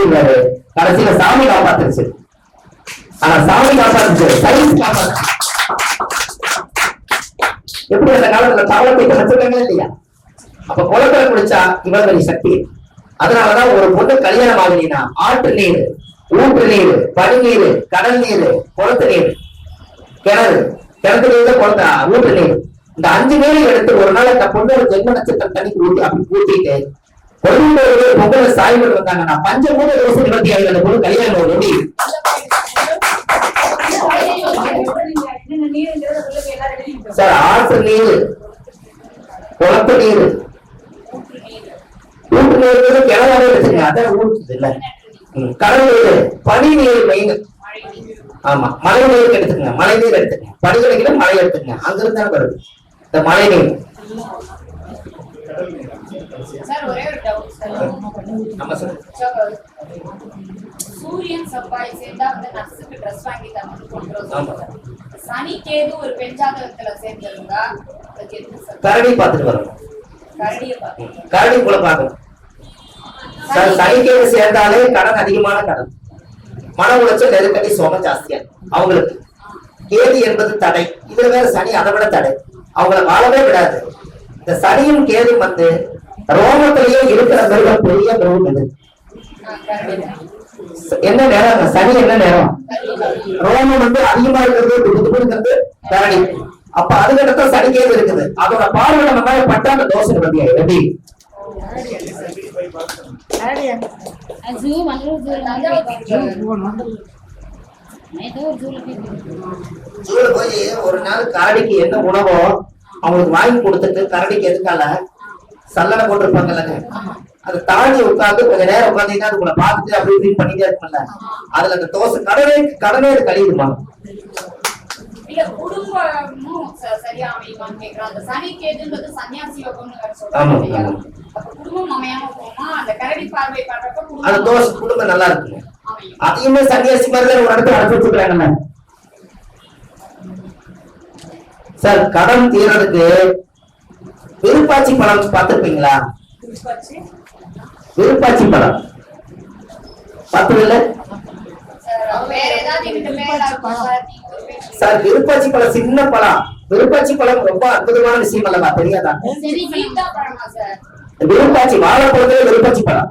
ஓடிடுவாரு. கடைசியில சாமி காப்பாத்துருச்சு. ஆனா சாமி காப்பாத்துச்சு, சயின்ஸ் காப்பாத்து. எப்படி அந்த காலத்துல தவளை வச்சிருக்காங்க இல்லையா? அப்ப குளத்துல குடிச்சா இவ்வளவு பெரிய சக்தி. அதனாலதான் ஒரு பொண்ணு கல்யாணம் ஆகலினா ஆற்று நீர், ஊற்று நீர், பனி நீர், கடல் நீர், குளத்து நீர், கிணறு, கிணத்து நீர், குளத்த ஊற்று நீர், இந்த 5 நீரை எடுத்து ஒரு நாள் அந்த பொண்ணோட ஜென்ம நட்சத்திரம் தண்ணிக்கு ஊற்றி அப்படி ஊற்றிட்டு பொண்ணு பொங்கல சாய்வு வந்தாங்கன்னா பஞ்சமூல தோசை நிவர்த்தி ஆகிற அந்த பொண்ணு கல்யாணம் எப்படி சார்? ஆற்று நீர், குளத்து நீர், ஊற்று நீர், கிணறாவே எடுத்துங்க, அதான் ஊற்றுது இல்ல. கடல் நீர், பனி நீர் மெயின். ஆமா, மழை நீர் எடுத்துங்க, மழை நீர் எடுத்துங்க, பனி கிடைக்கிற மழை எடுத்துங்க, அங்கிருந்து தான் வருது இந்த மழை நீர். சூரியன் செவ்வாய் சேர்ந்தா வந்து நர்ஸுக்கு ட்ரெஸ் வாங்கி தரணும்னு கொண்டு சனி கேது ஒரு பெண் ஜாதகத்துல சேர்ந்திருந்தா கரடி பார்த்துட்டு வரணும். கரடி போல பார்க்கணும். சனி கேது சேர்ந்தாலே கடன், அதிகமான கடன், மன உளைச்சல், நெருக்கடி, சோகம் ஜாஸ்தியா அவங்களுக்கு. கேது என்பது தடை, இதுல வேற சனி அதை விட தடை, அவங்கள வாழவே விடாது. இந்த சனியும் கேதும் வந்து ரோமத்திலேயே இருக்கிற மிருகம் பெரிய மிருகம் இது. என்ன நேரம் சனி, என்ன நேரம் ரோமம் வந்து அதிகமா இருக்கிறது கரடி. அப்ப அதுக்கடுத்த சனி கேது இருக்குது. அதோட பார்வை நம்ம மேல பட்டா அந்த தோஷம் பத்தியா எப்படி போய் ஒரு நாள் கரடிக்கு என்ன உணவோ அவங்களுக்கு வாங்கி கொடுத்துட்டு கரடிக்கு எதுக்கால சல்லடை போட்டிருப்பாங்கல்லங்க, அதை தாண்டி உட்காந்து கொஞ்ச நேரம் உட்காந்தீங்கன்னா அதுக்குள்ள பார்த்துட்டு அப்படி இப்படி பண்ணிட்டே இருக்கும்ல, அதுல அந்த தோசை கடனே கழியுமா? குடும்பமும் சரியா அமையுமான்னு கேக்குறாங்க. அந்த சனி கேதுன்றது சன்னியாசி யோகம்னு சொல்றாங்க. குடும்பம் அமையாம போமா அந்த கரடி பார்வை பண்றப்ப அந்த தோசை குடும்பம் நல்லா இருக்குங்க. அதையுமே சன்னியாசி மாதிரி ஒரு இடத்துல அனுப்பி வச்சுக்கிறாங்கல்ல சார். கடன் தீர்றதுக்கு விருப்பாச்சி பழம் பார்த்திருப்பீங்களா? விருப்பாச்சி பழம் பார்த்ததில்ல சார்? விருப்பாச்சி பழம் சின்ன பழம். விருப்பாச்சி பழம் ரொம்ப அற்புதமான விஷயம் அல்லவா, தெரியாதா? விருப்பாச்சி வாழைப்பழத்துல விருப்பாச்சி பழம்.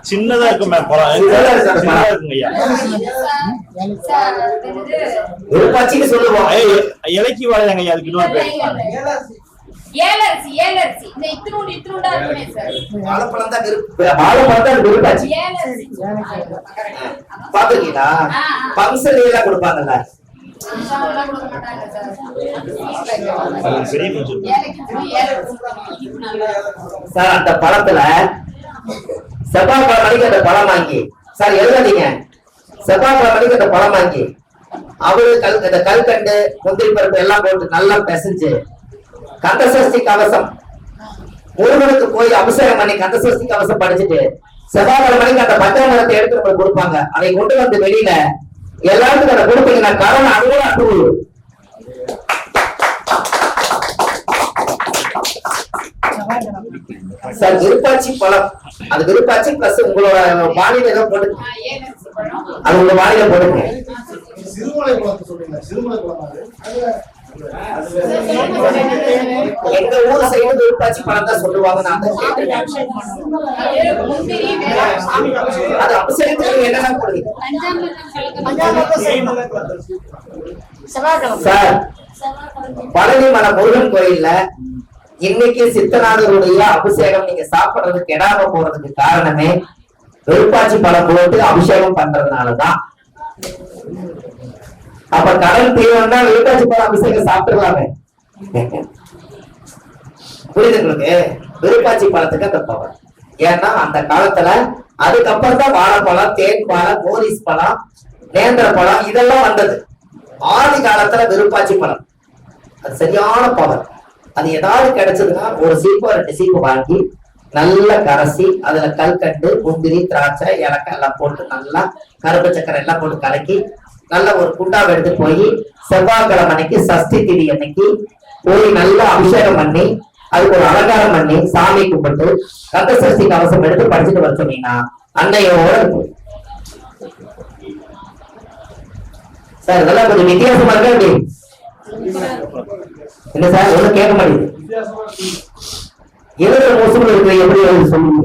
சின்னதா இருக்கும் விருப்பாச்சின்னு சொல்லுவோம். இலக்கி வாழைங்க ஐயா, அதுக்கு இன்னொரு பேர் வாழைப்பழம் தான் விருப்பாச்சி. பாத்துக்கீங்களா? பம்சல் எல்லாம் கொடுப்பாங்கல்ல சார். அந்த பழத்துல செவ்வாய்க்கிழமை மணிக்கு அந்த பழம் வாங்கி சார் எழுதாதீங்க. செவ்வாய்க்கிழமை மணிக்கு அந்த பழம் வாங்கி அவரு இந்த கல்கண்டு, முந்திரி பருப்பு எல்லாம் போட்டு நல்லா பிசைஞ்சு கந்தசஷ்டி கவசம் முருகனுக்கு போய் அபிஷேகம் பண்ணி கந்தசஷ்டி கவசம் படிச்சுட்டு செவ்வாய்க்கிழமை மணிக்கு அந்த பஞ்சாமிரத்தை எடுத்து கொடுப்பாங்க. அதை கொண்டு வந்து வெளியில எல்லாத்துக்கும் அதை கொடுப்பீங்கன்னா கரண் அனுகூல அனுகூல சார். விருப்பாச்சி பழம், அது விருப்பாச்சி பிளஸ் உங்களோட வானிலை ஏதோ போட்டு அது உங்க வானிலை போடுங்க. எங்க ஊர் சைடு விருப்பாச்சி பழம் தான் சொல்லுவாங்க. நான் அது அபிஷேகத்துக்கு என்னென்ன போடுவீங்க சார்? பழனி மலை முருகன் கோயில்ல இன்னைக்கு சித்தநாதருடைய அபிஷேகம் நீங்க சாப்பிடுறது கெடாம போறதுக்கு காரணமே விருப்பாச்சி பழம் போட்டு அபிஷேகம் பண்றதுனாலதான். அப்ப கடல் தீவம்னா விருப்பாச்சி பழம் அபிஷேகம் சாப்பிடலாமே. புரியுது உங்களுக்கு? விருப்பாச்சி பழத்துக்கு அந்த பவர். ஏன்னா அந்த காலத்துல அதுக்கப்புறம் தான் வாழைப்பழம், தேன் பழம், மோரிஸ் பழம், நேந்திர பழம் இதெல்லாம் வந்தது. ஆதி காலத்துல விருப்பாச்சி பழம் அது சரியான பவர். அது ஏதாவது கிடைச்சதுன்னா ஒரு சீப்போ 2 சீப்பு வாங்கி நல்லா கரைசி அதுல கல்கண்டு, முந்திரி, திராட்சை, ஏலக்காய் எல்லாம் போட்டு நல்லா கருப்பு சக்கரை எல்லாம் போட்டு கலக்கி நல்ல ஒரு குண்டாவை எடுத்து போய் செவ்வாய்க்கிழமை அன்னைக்கு சஷ்டி திதி அன்னைக்கு போய் நல்லா அபிஷேகம் பண்ணி அதுக்கு ஒரு அலங்காரம் பண்ணி சாமி கும்பிட்டு கந்த சஷ்டி கவசம் எடுத்து படிச்சுட்டு வர சொன்னீங்கன்னா அன்னையோட இருக்கும். சார் இதெல்லாம் கொஞ்சம் வித்தியாசமா இருக்கா அப்படி என்ன சார் ஒண்ணும் கேட்க மாட்டேங்குது. எழுதுற மோசம் இருக்கு எப்படி சொல்லுங்க.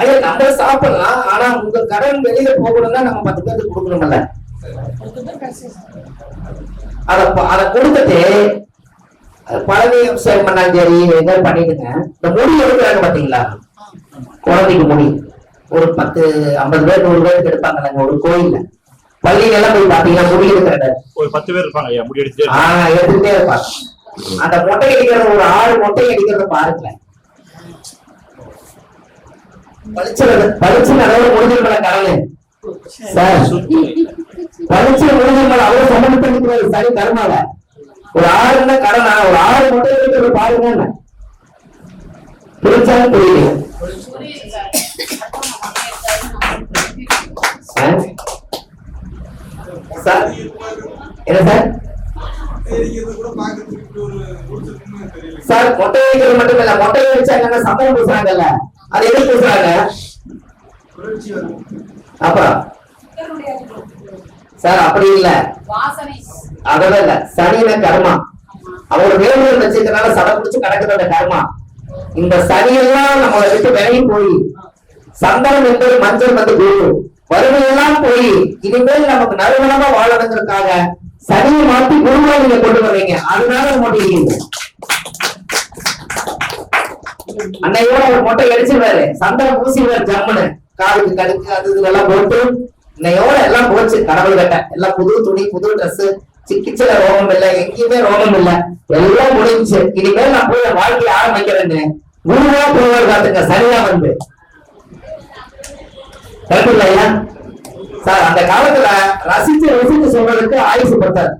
ஐயா நம்ம சாப்பிடலாம், ஆனா உங்க கடன் வெளியில போகணும்னா நம்ம 10 பேருக்கு கொடுக்கணும்ல. அத கொடுத்துட்டு பழனி அபிஷேகம் பண்ணாலும் சரி என்ன பண்ணிடுங்க. இந்த முடி எடுக்கிறாங்க பாத்தீங்களா, குழந்தைக்கு முடி ஒரு 10 50 பேர் 100 பேருக்கு எடுப்பாங்க ஒரு கோயில்ல. பள்ளியில எல்லாம் போய் பாத்தீங்கன்னா முடி எடுக்கிறாங்க ஒரு 10 பேர் இருப்பாங்க ஐயா, முடி எடுத்துட்டே இருப்பாங்க. அந்த மொட்டை அடிக்கிறது ஒரு 6 மொட்டை அடிக்கிறத பாருங்களேன். பளிச்சு அளவு முடிஞ்சிருமல கடவுள் சார், பளிச்சு முடிஞ்சிருமல அவ்வளவு சம்பந்தப்படுத்தி சரி கருமால ஒரு 6 கடனா ஒரு 6 மொட்டை அடிக்கிறது பாருங்க. புரிஞ்சாலும் புரியல சார். என்ன சார் சார் மொட்டை அடிக்கிறது மட்டும் இல்ல, மொட்டை அடிச்சா என்னன்னா சம்பளம் பூசுறாங்கல்ல, அது எது பூசுறாங்க அப்புறம் சார் அப்படி இல்ல, அதெல்லாம் இல்ல. சனியில கர்மா அவரோட வேலைகள் வச்சிருக்கனால சடை பிடிச்சு கிடக்குற கர்மா. இந்த சனியெல்லாம் நம்மளை விட்டு விலகி போய் சந்தனம் என்பது மஞ்சள் வந்து குரு வறுமையெல்லாம் போய் இனிமேல் நமக்கு நறுமணமா வாழணுங்கிறதுக்காக சனியை மாத்தி குருவா நீங்க கொண்டு வர்றீங்க. அதனால மாட்டீங்க. அன்னையோட ஒரு மொட்டை அடிச்சிருவாரு, சந்தனம் பூசிடுவாரு, ஜம்முன்னு காலுக்கு கடுக்கு அது இதெல்லாம் போட்டு இன்னையோட எல்லாம் போச்சு. கடவுள் கட்ட எல்லாம் புது துணி புது ட்ரெஸ், சிக்கிச்சல ரோகம் இல்ல, எங்கேயுமே ரோகம் இல்ல, எல்லாம் முடிஞ்சு. இனிமேல் நான் போய் வாழ்க்கையை ஆரம்பிக்கிறேன்னு குருவா போவார் காத்துங்க சரியா வந்து கருத்துலையா சார். அந்த காலத்துல ரசிச்சு சொல்றதுக்கு ஆயுசு பத்தார்.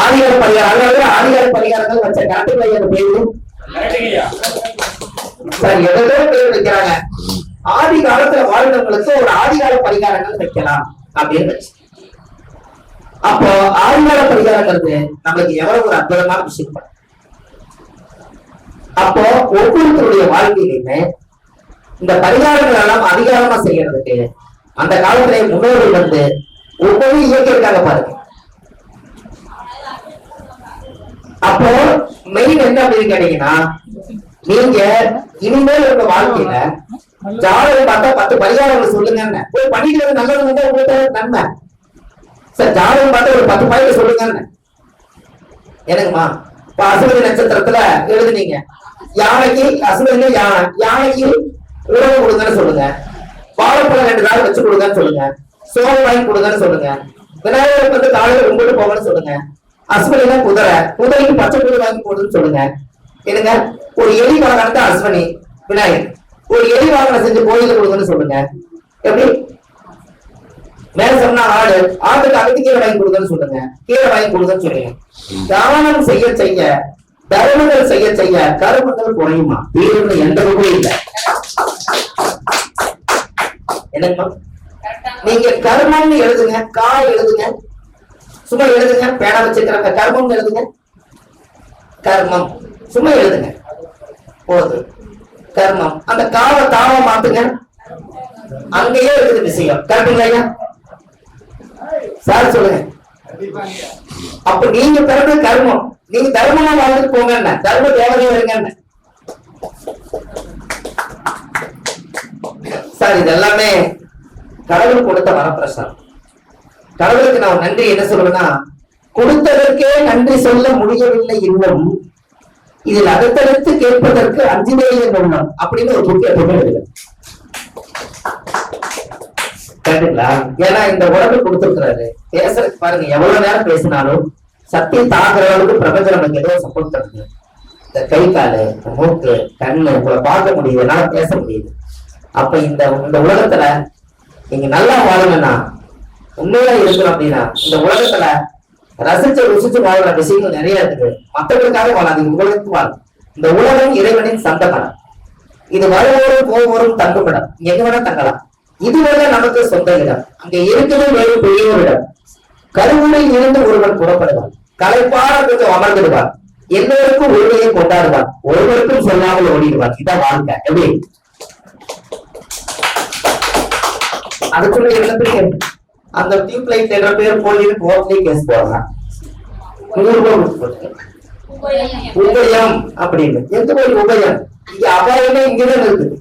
ஆதிகார பரிகாரம் ஆதிகார பரிகாரங்கள் வச்ச கருத்துலையா பேரு சார் எதோ பேர் வைக்கிறாங்க. ஆதி காலத்துல வாழ்ந்தவங்களுக்கு ஒரு ஆதிகால பரிகாரங்கள் வைக்கலாம் அப்படின்னு வச்சு. அப்போ ஆதிகால பரிகாரங்கிறது நம்மளுக்கு எவ்வளவு ஒரு அற்புதமான விஷயம். அப்போ ஒவ்வொருத்தருடைய வாழ்க்கையிலுமே இந்த பரிகாரங்கள் எல்லாம் அதிகாரமா செய்யறதுக்கு அந்த காலத்திலே முன்னோர்கள் வந்து ஒவ்வொரு இயக்கி இருக்காங்க பாருங்க. அப்போ மெயின் என்ன அப்படின்னு கேட்டீங்கன்னா, நீங்க இனிமேல் உங்க வாழ்க்கையில ஜாதகம் பார்த்தா 10 பரிகாரங்கள் சொல்லுங்க போய் பண்ணிக்கிறது நல்லது வந்து உங்களுக்கு நன்மை சார். ஜாதகம் பார்த்தா ஒரு 10 பாயிண்ட் சொல்லுங்க எனக்குமா. இப்ப அசுவதி நட்சத்திரத்துல எழுதுனீங்க, யானைக்கு அசுவதியில யானைக்கு உணவு கொடுங்கன்னு சொல்லுங்க, வாழைப்பழம் 2 நாள் வச்சு கொடுங்கன்னு சொல்லுங்க, சோறு வாங்கி கொடுங்கன்னு சொல்லுங்க, விநாயகருக்கு வந்து காலையில கும்பிட்டு போங்கன்னு சொல்லுங்க, அஸ்வினா குதிரைக்கு பச்சை புல் வாங்கி போடுன்னு சொல்லுங்க. என்னங்க ஒரு எலி வாகனத்தை அஸ்வினி விநாயகர் ஒரு எலி வாகனம் செஞ்சு கோயில கொடுங்கன்னு சொல்லுங்க. எப்படி மேல சொன்னா ஆட்டுக்கு அகத்தி கீரை வாங்கி கொடுங்கன்னு சொல்லுங்க, கீரை வாங்கி கொடுங்கன்னு சொல்லுங்க. தானம் செய்ய செய்ய தர்மங்கள் செய்ய செய்ய கருமங்கள் குறையுமா? தீர்வு எந்த ரூபாயும் இல்லை. என்னங்கம்மா நீங்க கர்மம்னு எழுதுங்க, எழுதுங்க, சும்மா எழுதுங்க, பேனா வச்சிருக்கிறாங்க கர்மம் எழுதுங்க, கர்மம் சும்மா எழுதுங்க போது கர்மம். அந்த தாவ மாத்துங்க, அங்கேயே இருக்குது விஷயம். கரெக்டுங்களா சார் சொல்லுங்க. அப்ப நீங்க பிறகு கர்மம், நீங்க தர்மமா வாழ்ந்துட்டு போங்க, தர்ம தேவதையா இருங்க சார். இது எல்லாமே கடவுள் கொடுத்த வரப்பிரசாதம். கடவுளுக்கு நான் நன்றி என்ன சொல்லுவேன்னா, கொடுத்ததற்கே நன்றி சொல்ல முடியவில்லை இன்னும் இதில் அடுத்தடுத்து கேட்பதற்கு அஞ்சுதேய நுண்ணம் அப்படின்னு ஒரு புக் எப்பவுமே எழுதுங்க. கரெக்டுங்களா? ஏன்னா இந்த உடம்பு கொடுத்துருக்கிறாரு, பேசுறதுக்கு பாருங்க எவ்வளவு நேரம் பேசினாலும் சத்தியம் தாக்குற அளவுக்கு பிரபஞ்சம் நமக்கு ஏதோ சப்போர்ட் பண்ணுது. இந்த கை காலு மூக்கு கண்ணு உங்களை பார்க்க முடியுது, என்னால பேச முடியுது. அப்ப இந்த உலகத்துல நீங்க நல்லா வாழணும்னா உண்மையா இருக்கணும் அப்படின்னா இந்த உலகத்துல ரசிச்சு ருசிச்சு வாழ்ற விஷயங்கள் நிறைய இருக்குது. மற்றவர்களுக்காக வாழாதீங்க, உங்களுக்கு வாழும். இந்த உலகம் இறைவனின் சந்தமடம், இது வருவோரும் போவோரும் தங்குமிடம், எங்க வேணா தங்கலாம். இதுவரை நமக்கு சொந்த இடம், அங்க இருக்கிறது வேறு பெரிய ஒரு இடம். கருவுரையில் இருந்து ஒருவன் புறப்படுவான், களைப்பான கொஞ்சம் அமர்ந்துடுவார், எல்லோருக்கும் உரிமையை கொண்டாடுவார், ஒருவருக்கும் சொல்லாமல் ஓடிடுவார். இதான் வாழ்க்கை. எப்படி அதுக்குள்ள என்ன அந்த டியூப் லைட் என்ற பேர் போலி கோர்ட்லயே கேஸ் போடுறான். 100 ரூபாய் உபயம் அப்படின்னு. எந்த ஒரு உபயம்? இங்க அபாயமே இங்கதான் இருக்குது,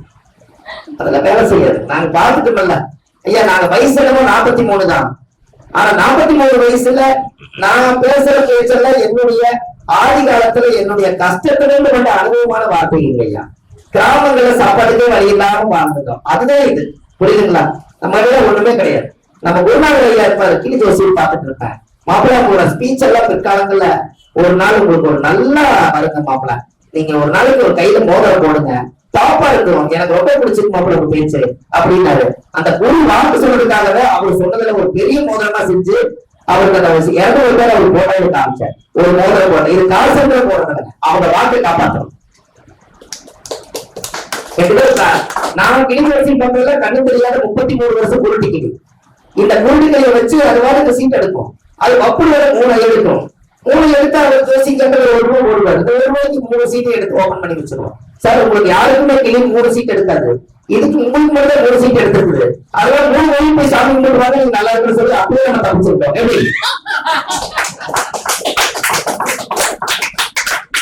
அதுல வேலை செய்யாது. நாங்க பார்த்துட்டோம்ல ஐயா, நாங்க வயசு என்னமோ 43 தான். ஆனா 43 வயசுல நான் பேசுற பேச்சல என்னுடைய ஆதி காலத்துல என்னுடைய கஷ்டத்திலிருந்து கொண்ட அனுபவமான வார்த்தை இல்லையா. கிராமங்கள்ல சாப்பாட்டுக்கே வழி இல்லாம வாழ்ந்துட்டோம். அதுதான் இது, புரியுதுங்களா? நம்ம ஒண்ணுமே கிடையாது. நம்ம குருநாதர் ஐயா இருப்பாரு, கிளி ஜோசியை பார்த்துட்டு இருப்பேன். மாப்பிள்ளை போற ஸ்பீச் எல்லாம் பிற்காலங்கள்ல ஒரு நாள் உங்களுக்கு ஒரு நல்லா வருங்க மாப்பிள்ள, நீங்க ஒரு நாளைக்கு ஒரு கையில மோதிரம் போடுங்க, டாப்பா இருக்கிறோம், எனக்கு ரொம்ப பிடிச்சிருக்கு மாப்பிள்ள ஒரு பேச்சு அப்படின்னாரு. அந்த குரு வாக்கு சொல்றதுக்காகவே அவர் சொன்னதுல ஒரு பெரிய மோதிரமா செஞ்சு அவருக்கு அந்த 200 பேர் அவர் போட்டோ காமிச்சார். ஒரு மோதிரம் போட்ட, இது காசு போடுறது, அவங்க வாக்கை காப்பாற்றணும். நான் கிளிவரசி பண்றதுல கண்ணு தெரியாத 33 வருஷம் குருட்டிக்குது. இந்த குருட்டிக்கையை வச்சு அது வாரத்துக்கு சீட் எடுக்கும். அது அப்படி வர 3 எடுக்கும். 3 எடுத்து அவர் ஜோசிக்கிற 1 ரூபாய் போடுவார். இந்த 1 ரூபாய்க்கு 3 சீட்டை எடுத்து ஓபன் பண்ணி வச்சிருவோம். சார் உங்களுக்கு யாருக்குமே கிளி 3 சீட் எடுக்காது, இதுக்கு உங்களுக்கு மட்டும் 3 சீட் எடுத்துருக்குது. அதனால 3 வழி போய் சாமி கும்பிடுவாங்க, நீங்க நல்லா இருக்குன்னு சொல்லி அப்படியே நம்ம தப்பிச்சிருக்கோம். எப்படி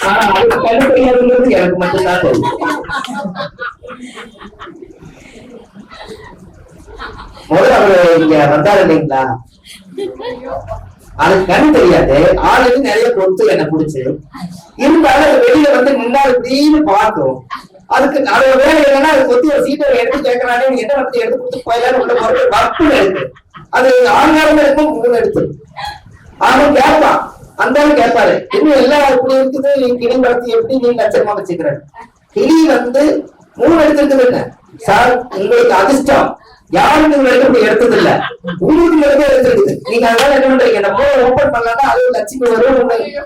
அதுக்கு கண்ணு தெரியாதுங்கிறது எனக்கு மட்டும்தான் தெரியும். முதல்ல அவரு இங்க வந்தாரு இல்லைங்களா, அதுக்கு கண்ணு தெரியாது. ஆளுக்கு நிறைய பொறுத்து என்ன பிடிச்சு இருந்தாலும் வெளியில வந்து நின்னாலும் இப்படின்னு பார்க்கும். அதுக்கு அதோட வேலை என்னன்னா, அது கொத்தி ஒரு சீட்டை எடுத்து கேட்கறானே, என்ன வந்து எடுத்து கொடுத்து போயிடலாம் உள்ள வற்புல இருக்கு. அது ஆங்காரமா இருக்கும் 3 எடுத்து அவன் கேட்பான். அந்த கேட்பாரு, இன்னும் எல்லாம் இப்படி இருக்குது, கிளி வளர்த்து எப்படி நீ லட்சமா வச்சுக்கிற? கிளி வந்து 3 எடுத்துருக்குதுங்க சார். உங்களுக்கு அதிர்ஷ்டம், யாருக்கு இப்படி எடுத்தது இல்ல, உங்களுக்கு எடுத்துருக்குது. நீங்க அதனால என்ன பண்றீங்க, இந்த 3 ஓபன் பண்ணலாம்னா அது லட்சுமி வரும்,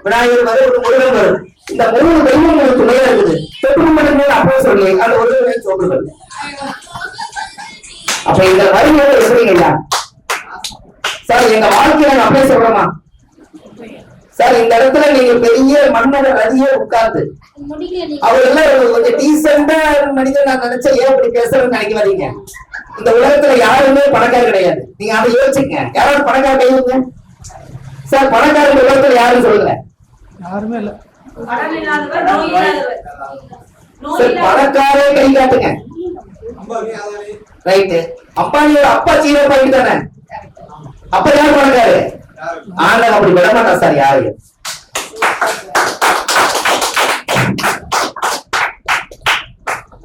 விநாயகர் வரும், ஒரு முருகன் வரும். இந்த 3 தெய்வம் உங்களுக்கு துணையா இருக்குது. தொட்டு அப்போ சொல்லி அது ஒரு சொல்லுங்கள். அப்ப இந்த வரிகளை எப்படிங்க சார் எங்க வாழ்க்கையில அப்படியே சொல்றோமா சார்? இந்த இடத்துல நீங்க பெரிய மன்னோட ரதியே உட்கார்ந்து அவர் எல்லாம் கொஞ்சம் டீசெண்டா மனிதன் நான் நினைச்சா ஏன் இப்படி பேசுறேன்னு நினைக்க வரீங்க. இந்த உலகத்துல யாருமே பணக்கார கிடையாது. நீங்க அதை யோசிச்சுங்க. யாராவது பணக்கார கையுங்க சார்? பணக்கார உலகத்துல யாரும் சொல்லுங்க, யாருமே இல்ல. பணக்காரே கை காட்டுங்க. ரைட்டு, அம்பானியோட அப்பா ஜீரோ பாயிண்ட் தானே. அப்ப யார் பணக்காரு? ஆனா அப்படி விட மாட்டா சார் யாரையும்.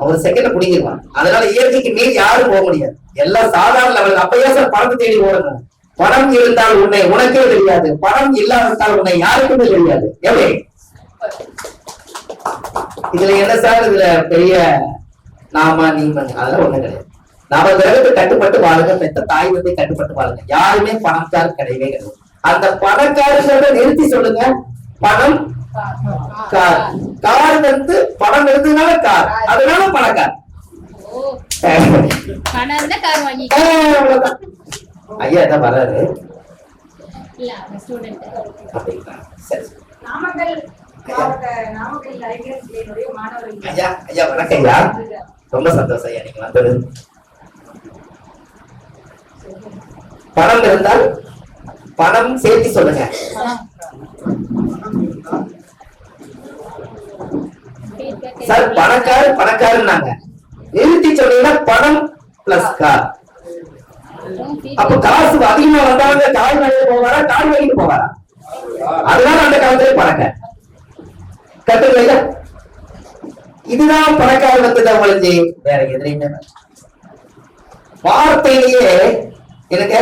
ஒரு செகண்ட புடிங்கிருவான். அதனால இயற்கைக்கு மீறி யாரும் போக முடியாது. எல்லாம் சாதாரண லெவல். அப்பயே சார் பணத்தை தேடி ஓடணும். பணம் இருந்தால் உன்னை உனக்கே தெரியாது, பணம் இல்லாவிட்டால் உன்னை யாருக்குமே தெரியாது. எப்படி இதுல என்ன சார் இதுல பெரிய நாம நீங்க அதெல்லாம் ஒண்ணு கிடையாது. நாம கிரகத்தை கட்டுப்பட்டு வாழுங்க, பெத்த தாய் வந்து கட்டுப்பட்டு வாழுங்க. யாருமே பணக்காரர் கிடையவே கிடையாது. அந்த பணக்காரர்களை நிறுத்தி சொல்லுங்க. பணம் கார், கார் வந்து பணம் இருந்ததுனால கார், அதனால பணக்கார். ஐயா தான் வர்றாரு. ஐயா ஐயா வணக்கம் ஐயா, ரொம்ப சந்தோஷம் ஐயா நீங்க வந்தது. பணம் இருந்தால் பணம் சேர்த்து சொல்லுங்க. சார் பணக்காரர் பணக்காரன்னாங்க, நிறுத்தி சொன்னீங்கன்னா பணம் பிளஸ் கார். அப்ப காசு அதிகமா வந்தாங்க கார் வேலைக்கு போவாரா, கார் வேலைக்கு போவாரா? அதனால அந்த காலத்திலே பணக்கார கட்டுங்க. இதுதான் பணக்காரர் வந்தது அவங்களுக்கு. வேற எதிரையுமே வார்த்தையிலேயே எனக்கு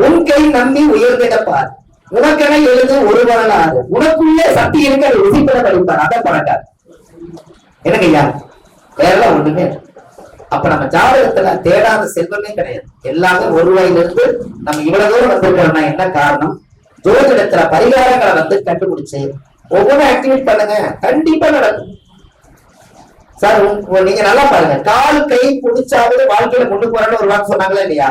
உன் கை நம்பி உயர்ந்திடப்பார், உனக்கென எழுது ஒரு வரலாறு, உனக்குள்ளே சக்தி இருக்க அதை ருசிப்பட படிப்பார். அதான் பணக்கார். எனக்கு ஐயா வேற ஒண்ணுமே. அப்ப நம்ம ஜாதகத்துல தேடாத செல்வமே கிடையாது. எல்லாமே ஒரு ரூபாயிலிருந்து நம்ம இவ்வளவு தூரம் வந்திருக்கிறோம்னா என்ன காரணம்? ஜோதிடத்துல பரிகாரங்களை வந்து கண்டுபிடிச்சு ஒவ்வொன்றும் ஆக்டிவேட் பண்ணுங்க, கண்டிப்பா நடக்கும். சார் நீங்க நல்லா பாருங்க, கால் கை பிடிச்சாவது வாழ்க்கையில கொண்டு போறேன்னு ஒரு வாக்கு சொன்னாங்களா இல்லையா?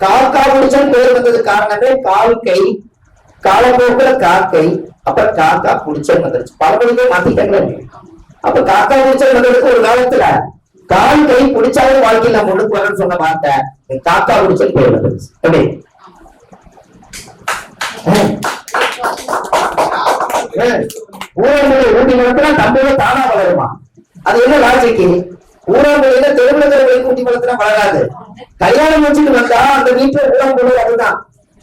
காக்கா பிடிச்சாலும் பேர் வந்தது காரணமே கால் கை காலப்போக்குல காக்கை, அப்புறம் காக்கா புடிச்சல் வந்துருச்சு. பழமொழியே மாத்திட்டாங்களே. அப்ப காக்கா புடிச்சல் வந்ததுக்கு ஒரு காலத்துல கால் கை பிடிச்சாலும் வாழ்க்கையில முன்னுக்கு வரணும்னு சொன்ன வார்த்தை காக்கா புடிச்சல் பேர் வந்துருச்சு. எப்படி ஊரமொழி ஊட்டி வளர்த்துனா தமிழ தானா வளருமா? அது என்ன லாஜிக்கு? ஊரமொழியில தெருவுல ஊட்டி வளர்த்துனா வளராது. கல்யாணம் வச்சுட்டு வந்தா அந்த வீட்டுல ஊரமொழி அதுதான்.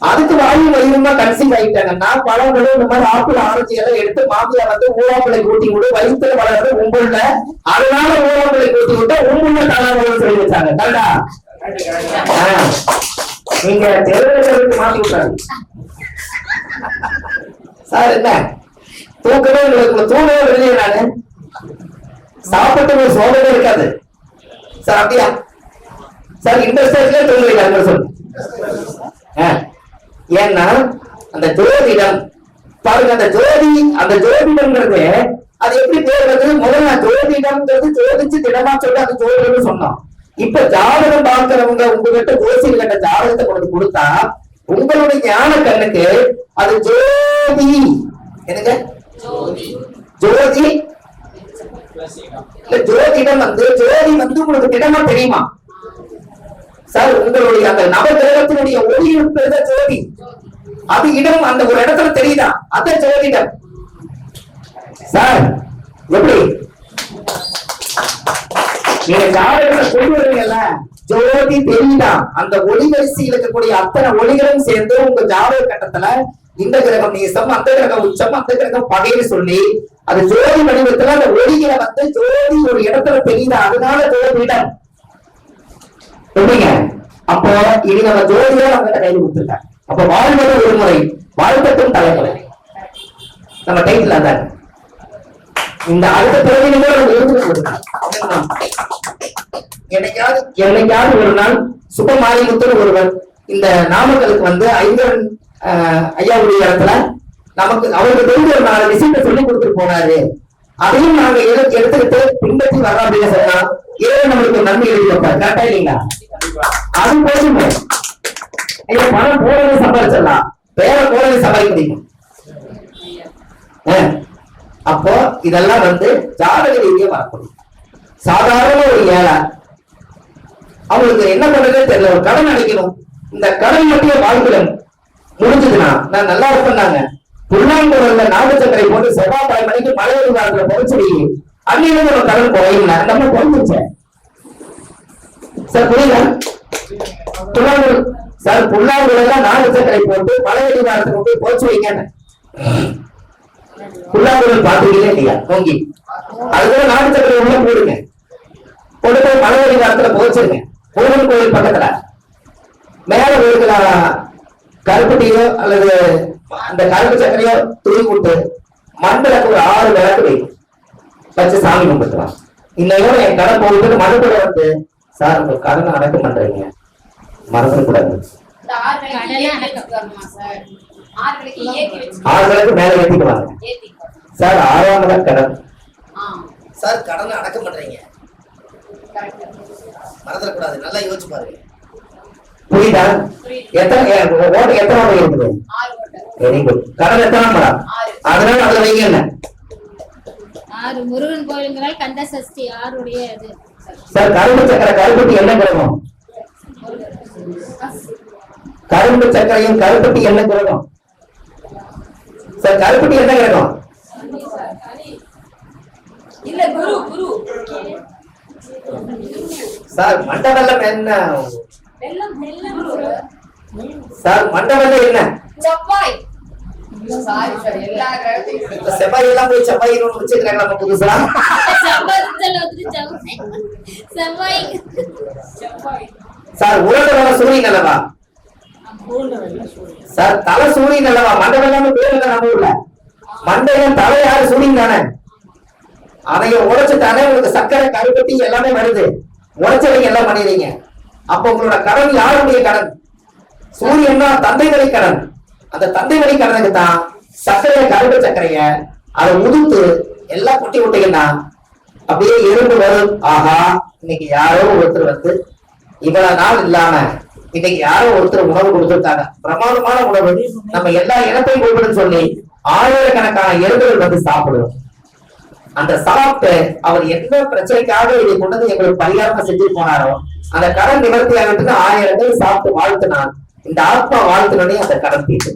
அதுக்கு வாயு வயிறுமா கன்சீவ் ஆயிட்டாங்கன்னா பழங்களும் இந்த மாதிரி ஆப்பிள் ஆரஞ்சு எல்லாம் எடுத்து மாமியா வந்து ஊராப்பிள்ளை கூட்டி விடு, வயிற்றுல வளர்றது உங்குள்ள, அதனால ஊராப்பிள்ளை கூட்டி விட்டு உங்குள்ள தானாக சொல்லி வச்சாங்க. கண்டா நீங்க தெருவுக்கு மாத்தி விட்டாங்க சார். என்ன தூக்கமே உங்களுக்கு தூங்கவே இல்லையே, நானு சாப்பிட்டு ஒரு சோதனை இருக்காது சார். அப்படியா சார்? இண்டஸ்ட்ரியிலே தூங்குறீங்க சொல்லு. ஏன்னா அந்த ஜோதிடம் பாருங்க, அந்த ஜோதிடம்ங்கிறது அது எப்படி பேர் வந்து முதல்ல ஜோதிடம்ங்கிறது ஜோதிச்சு திடமா சொல்லி அது ஜோதிடம்னு சொன்னோம். இப்ப ஜாதகம் பார்க்கிறவங்க உங்ககிட்ட ஜோசியர் கண்ட ஜாதகத்தை கொண்டு கொடுத்தா உங்களுடைய ஞான கண்ணுக்கு அது ஜோதி. என்னங்க ஜோதி இல்ல ஜோதிடம் வந்து ஜோதி வந்து உங்களுக்கு திடமா தெரியுமா சார்? உங்களுடைய அந்த நவகிரகத்தினுடைய ஒளி இருப்பது ஜோதி. அது இடம் அந்த ஒரு இடத்துல தெரியுதா? அத ஜோதிடம் சார். எப்படி நீங்க ஜாதகத்தை கொண்டு வருவீங்கல்ல, ஜோதி தெரியுதா? அந்த ஒளி வரிசையில் இருக்கக்கூடிய அத்தனை ஒளிகளும் சேர்ந்து உங்க ஜாதக கட்டத்துல இந்த கிரகம் நீசம், அந்த கிரகம் உச்சம், அந்த கிரகம் பகைன்னு சொல்லி அது ஜோதி வடிவத்துல அந்த ஒளிகளை வந்து ஜோதி ஒரு இடத்துல தெரியுதா? அதனால ஜோதிடம். அப்போ இனி நம்ம ஜோதியா நம்ம கையில் கொடுத்துருக்காங்க. அப்ப வாழ்வது ஒரு முறை, வாழ்க்கட்டும் தலைமுறை. நம்ம டைட்டில் அதான். இந்த அடுத்த பிறகு நம்ம இருந்து என்னைக்காவது ஒரு நாள் சுபமாரிமுத்தர் ஒருவர் இந்த நாமக்கலுக்கு வந்து ஐங்கரன் ஐயாவுடைய இடத்துல நமக்கு அவருக்கு தெரிஞ்ச ஒரு 4 விஷயத்தை சொல்லி கொடுத்துட்டு போனாரு. அதையும் நாங்க எடுத்துக்கிட்டு பின்பற்றி வர்றோம் அப்படின்னு சொன்னா இறைவன் நம்மளுக்கு ஒரு நன்மை எழுதி வைப்பார். கரெக்டா இல்லைங்களா? அது போதுமே. பணம் போறதை சம்பாதிச்சிடலாம், பேர போறதை சம்பாதிக்க முடியும். அப்போ இதெல்லாம் வந்து ஜாதக ரீதியா வரக்கூடிய சாதாரண ஒரு ஏழை அவங்களுக்கு என்ன பண்றதே தெரியல, ஒரு கடன் அடைக்கணும். இந்த கடன் மட்டும் வாழ்க்கை முடிஞ்சதுன்னா நான் நல்லா இருப்பேன்னாங்க. புல்லாங்குழல்ல நாடு சக்கரை போட்டு செவ்வாய் மணிக்கு மலையொரு காலத்துல பொறிச்சடி அன்னையில ஒரு கடன் குறையும் நம்ம பொறிச்சேன் சார். புரியல புல்லாங்குழல் சார்? புல்லாங்குழல்ல நாடு சக்கரை போட்டு மலையொரு காலத்துக்கு போய் பொறிச்சு வைங்க. புல்லாங்குழல் பாத்துக்கீங்களே இல்லையா? பொங்கி அதுக்குள்ள நாடு சக்கரை உள்ள போடுங்க, கொண்டு போய் மலையொரு காலத்துல பொறிச்சிருங்க. முருகன் கோயில் பக்கத்துல மேல ஒரு கருப்பட்டியோ அல்லது அந்த கருப்பு சக்கரையோ துணி போட்டு மண்டலுக்கு ஒரு 6 விளக்கு வச்சு சாமி கும்பிட்டுலாம். இன்னையோட என் கடை போகுது மனதோட வந்து சார் உங்க கடனை அடக்கம் பண்றீங்க மறந்துடக்கூடாது. 6 விளக்கு மேல ஏத்திக்குவாங்க சார். 6ஆம் கடன் சார். கடனை அடக்கம் பண்றீங்க மறந்துடக்கூடாது. நல்லா யோசிச்சு பாருங்க. புரியுதா? எத்தனை இருக்குது? Very good. கடன் எத்தனை மேடம்? அதனால அதுல வைங்க. என்ன 6 முருகன் கோயில்கள் கந்த சஷ்டி 6 உடைய இது சார். கரும்பு சக்கரை கருப்பட்டி என்ன கிரகம்? கரும்பு சக்கரையும் கருப்பட்டி என்ன கிரகம் சார்? கருப்பட்டி என்ன கிரகம்? இல்ல குரு குரு சார். மண்டபம் என்ன சார்? மண்டபம் என்ன? செவ்வாய். சாரி சார், எல்லா கிரகத்தையும் செவ்வாய் எல்லாம் போய் செவ்வாய் வச்சிருக்காங்க நம்ம புதுசா. செவ்வாய் சார். உலக சூரியன் அல்லவா சார்? தலை சூரியன் அல்லவா? மண்டபம் எல்லாமே பேர் இல்லை நம்ம ஊர்ல. மண்டபம் தலை யாரு? சூரியன் தானே. அதைய உடைச்சு தானே உங்களுக்கு சக்கரை கருப்பட்டி எல்லாமே வருது. உடைச்சவங்க எல்லாம் பண்ணிடுறீங்க. அப்ப உங்களோட கடன் யாருடைய கடன்? சூரியன் தான் தந்தை வழி கடன். அந்த தந்தை வழி கடனுக்கு தான் சக்கரைய கருப்பு சக்கரைய அதை உதுத்து எல்லாம் குட்டி விட்டீங்கன்னா அப்படியே எறும்பு வரும். ஆஹா, இன்னைக்கு யாரோ ஒருத்தர் வந்து இவ்வளவு நாள் இல்லாம இன்னைக்கு யாரோ ஒருத்தர் உணவு கொடுத்திருக்காங்க, பிரமாதமான உணவு, நம்ம எல்லா இனத்தையும் கொடுக்கணும்னு சொல்லி ஆயிரக்கணக்கான எருதுகள் வந்து சாப்பிடுவோம். அந்த சாப்பிட்டு அவர் என்ன பிரச்சனைக்காக இதை கொண்டு வந்து எங்களுக்கு பரிகாரமா செஞ்சு போனாரோ அந்த கடன் நிவர்த்தி ஆகிட்டு 1000 பேர் சாப்பிட்டு வாழ்த்தினார். இந்த ஆத்மா வாழ்த்தினே அந்த கடன் தீட்டு.